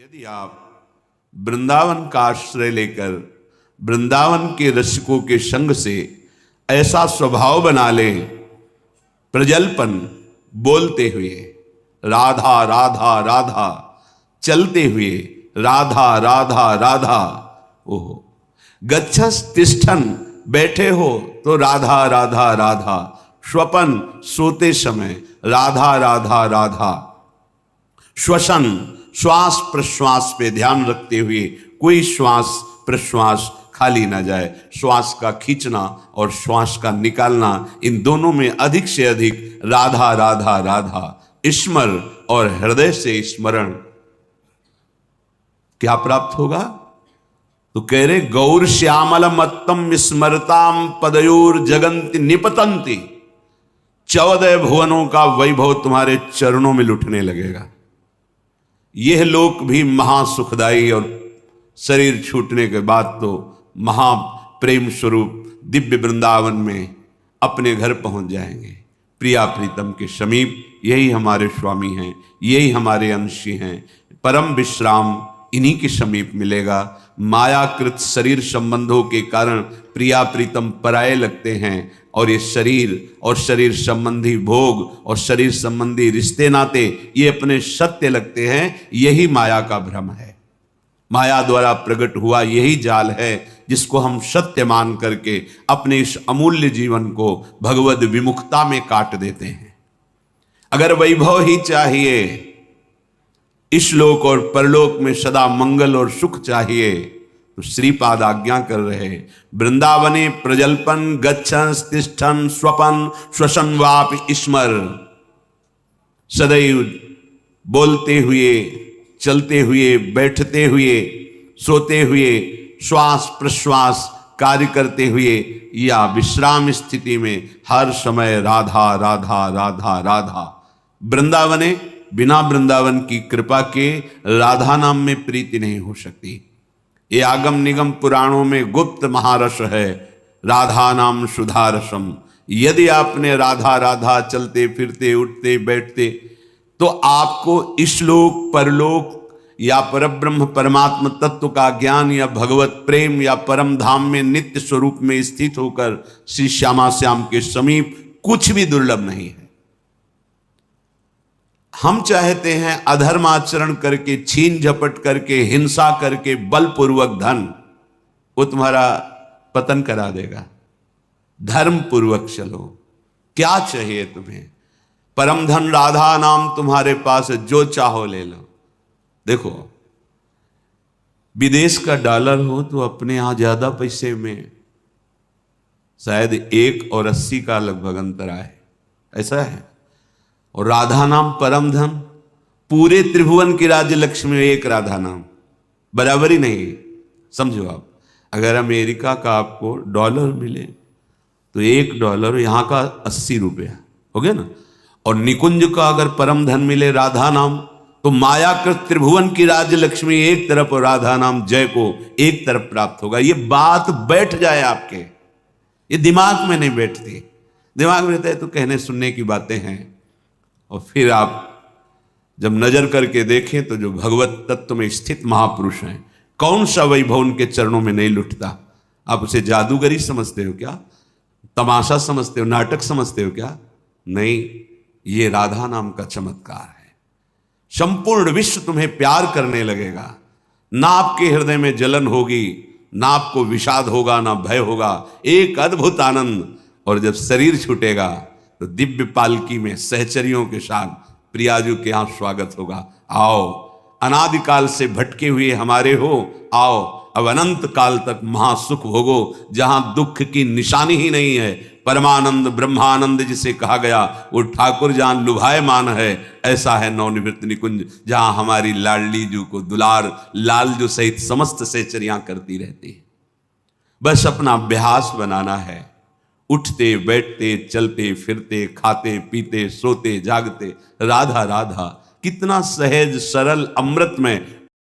यदि आप वृंदावन का आश्रय लेकर वृंदावन के रसिकों के संग से ऐसा स्वभाव बना लें, प्रजल्पन बोलते हुए राधा राधा राधा, चलते हुए राधा राधा राधा, ओहो गच्छस तिष्ठन बैठे हो तो राधा राधा राधा, स्वपन सोते समय राधा राधा राधा, श्वसन श्वास प्रश्वास पे ध्यान रखते हुए कोई श्वास प्रश्वास खाली ना जाए, श्वास का खींचना और श्वास का निकालना, इन दोनों में अधिक से अधिक राधा राधा राधा, स्मर और हृदय से स्मरण। क्या प्राप्त होगा? तो कह रहे गौर श्यामल मत्तम स्मरताम पदयोर जगंति निपतंती, 14 भुवनों का वैभव तुम्हारे चरणों में लुटने लगेगा। यह लोक भी महासुखदायी और शरीर छूटने के बाद तो महाप्रेम स्वरूप दिव्य वृंदावन में अपने घर पहुंच जाएंगे, प्रिया प्रीतम के समीप। यही हमारे स्वामी हैं, यही हमारे अंशी हैं। परम विश्राम इन्हीं के समीप मिलेगा। मायाकृत शरीर संबंधों के कारण प्रिया प्रीतम पराये लगते हैं और ये शरीर और शरीर संबंधी भोग और शरीर संबंधी रिश्ते नाते ये अपने सत्य लगते हैं। यही माया का भ्रम है, माया द्वारा प्रकट हुआ यही जाल है जिसको हम सत्य मान करके अपने इस अमूल्य जीवन को भगवद विमुखता में काट देते हैं। अगर वैभव ही चाहिए, इस लोक और परलोक में सदा मंगल और सुख चाहिए, तो श्रीपाद आज्ञा कर रहे वृंदावने प्रजल्पन गच्छन तिष्ठन स्वपन श्वसन वापि स्मर, सदैव बोलते हुए चलते हुए बैठते हुए सोते हुए श्वास प्रश्वास कार्य करते हुए या विश्राम स्थिति में हर समय राधा राधा राधा राधा। वृंदावने, बिना वृंदावन की कृपा के राधा नाम में प्रीति नहीं हो सकती। ये आगम निगम पुराणों में गुप्त महारस है, राधा नाम सुधारसम। यदि आपने राधा राधा चलते फिरते उठते बैठते तो आपको इस लोक परलोक या परब्रह्म परमात्म तत्व का ज्ञान या भगवत प्रेम या परम धाम में नित्य स्वरूप में स्थित होकर श्री श्यामा श्याम के समीप कुछ भी दुर्लभ नहीं है। हम चाहते हैं अधर्म आचरण करके, छीन झपट करके, हिंसा करके, बलपूर्वक धन, वो तुम्हारा पतन करा देगा। धर्म पूर्वक चलो। क्या चाहिए तुम्हें? परम धन राधा नाम तुम्हारे पास है, जो चाहो ले लो। देखो, विदेश का डॉलर हो तो अपने यहां ज्यादा पैसे में शायद 1 और 80 का लगभग अंतर आए, ऐसा है। और राधा नाम परम धन, पूरे त्रिभुवन की राज्य लक्ष्मी में एक राधा नाम, बराबरी नहीं। समझो आप, अगर अमेरिका का आपको डॉलर मिले तो $1 यहां का 80 रुपया हो गया ना। और निकुंज का अगर परम धन मिले राधा नाम, तो मायाकृत त्रिभुवन की राज्य लक्ष्मी एक तरफ और राधा नाम जय को एक तरफ प्राप्त होगा। ये बात बैठ जाए आपके, ये दिमाग में नहीं बैठती। दिमाग में रहता है तो कहने सुनने की बातें हैं, और फिर आप जब नजर करके देखें तो जो भगवत तत्व में स्थित महापुरुष हैं, कौन सा वैभव उनके चरणों में नहीं लुटता? आप उसे जादूगरी समझते हो क्या? तमाशा समझते हो? नाटक समझते हो क्या? नहीं, ये राधा नाम का चमत्कार है। संपूर्ण विश्व तुम्हें प्यार करने लगेगा। ना आपके हृदय में जलन होगी, ना आपको विषाद होगा, ना भय होगा। एक अद्भुत आनंद। और जब शरीर छूटेगा तो दिव्य पालकी में सहचरियों के साथ प्रियाजू के यहां स्वागत होगा। आओ, अनादिकाल से भटके हुए हमारे हो, आओ अब अनंत काल तक महासुख भोगो, जहां दुख की निशानी ही नहीं है। परमानंद ब्रह्मानंद जिसे कहा गया, वो ठाकुर जान लुभायमान है। ऐसा है नवनिवृत्त निकुंज, जहां हमारी लाडली जू को दुलार लाल जो सहित समस्त सहचरियां करती रहती है। बस अपना अभ्यास बनाना है। उठते बैठते चलते फिरते खाते पीते सोते जागते राधा राधा, कितना सहज सरल अमृतमय